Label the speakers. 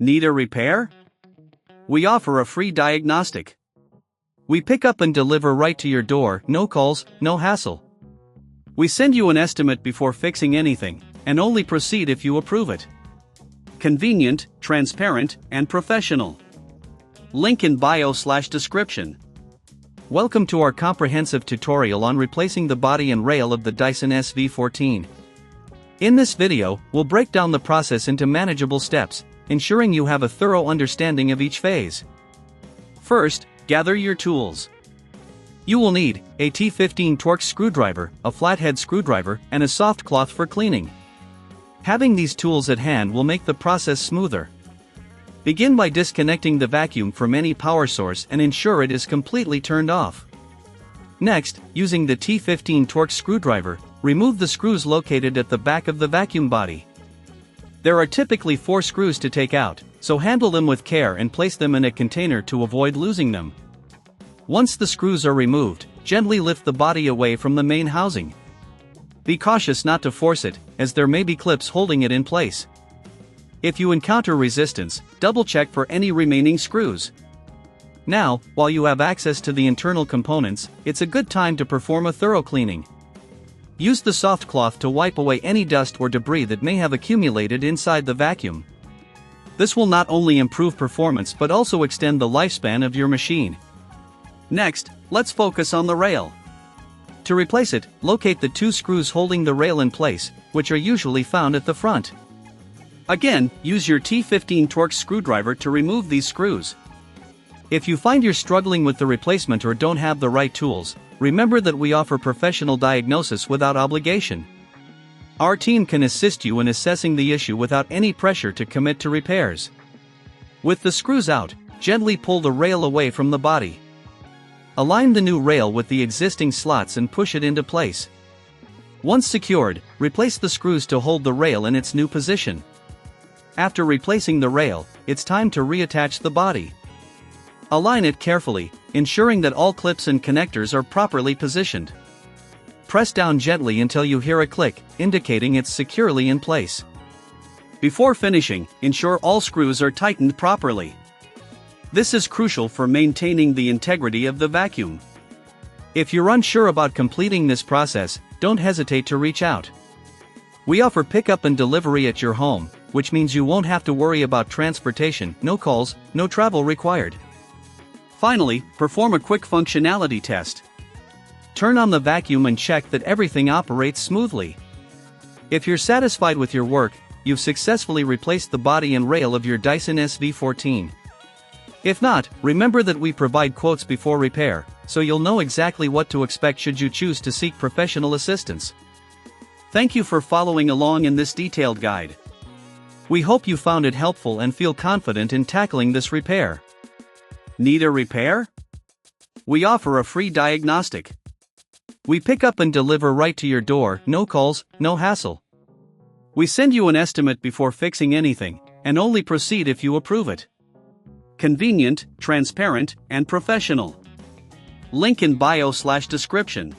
Speaker 1: Need a repair? We offer a free diagnostic. We pick up and deliver right to your door, no calls, no hassle. We send you an estimate before fixing anything, and only proceed if you approve it. Convenient, transparent, and professional. Link in bio/description. Welcome to our comprehensive tutorial on replacing the body and rail of the Dyson SV14. In this video, we'll break down the process into manageable steps, ensuring you have a thorough understanding of each phase. First, gather your tools. You will need a T15 Torx screwdriver, a flathead screwdriver, and a soft cloth for cleaning. Having these tools at hand will make the process smoother. Begin by disconnecting the vacuum from any power source and ensure it is completely turned off. Next, using the T15 Torx screwdriver, remove the screws located at the back of the vacuum body. There are typically 4 screws to take out, so handle them with care and place them in a container to avoid losing them. Once the screws are removed, gently lift the body away from the main housing. Be cautious not to force it, as there may be clips holding it in place. If you encounter resistance, double-check for any remaining screws. Now, while you have access to the internal components, it's a good time to perform a thorough cleaning. Use the soft cloth to wipe away any dust or debris that may have accumulated inside the vacuum. This will not only improve performance but also extend the lifespan of your machine. Next, let's focus on the rail. To replace it, locate the 2 screws holding the rail in place, which are usually found at the front. Again, use your T15 Torx screwdriver to remove these screws. If you find you're struggling with the replacement or don't have the right tools, remember that we offer professional diagnosis without obligation. Our team can assist you in assessing the issue without any pressure to commit to repairs. With the screws out, gently pull the rail away from the body. Align the new rail with the existing slots and push it into place. Once secured, replace the screws to hold the rail in its new position. After replacing the rail, it's time to reattach the body. Align it carefully, ensuring that all clips and connectors are properly positioned. Press down gently until you hear a click, indicating it's securely in place. Before finishing, ensure all screws are tightened properly. This is crucial for maintaining the integrity of the vacuum. If you're unsure about completing this process, don't hesitate to reach out. We offer pickup and delivery at your home, which means you won't have to worry about transportation, no calls, no travel required. Finally, perform a quick functionality test. Turn on the vacuum and check that everything operates smoothly. If you're satisfied with your work, you've successfully replaced the body and rail of your Dyson SV14. If not, remember that we provide quotes before repair, so you'll know exactly what to expect should you choose to seek professional assistance. Thank you for following along in this detailed guide. We hope you found it helpful and feel confident in tackling this repair. Need a repair? We offer a free diagnostic. We pick up and deliver right to your door, no calls, no hassle. We send you an estimate before fixing anything, and only proceed if you approve it. Convenient, transparent, and professional. Link in bio/description.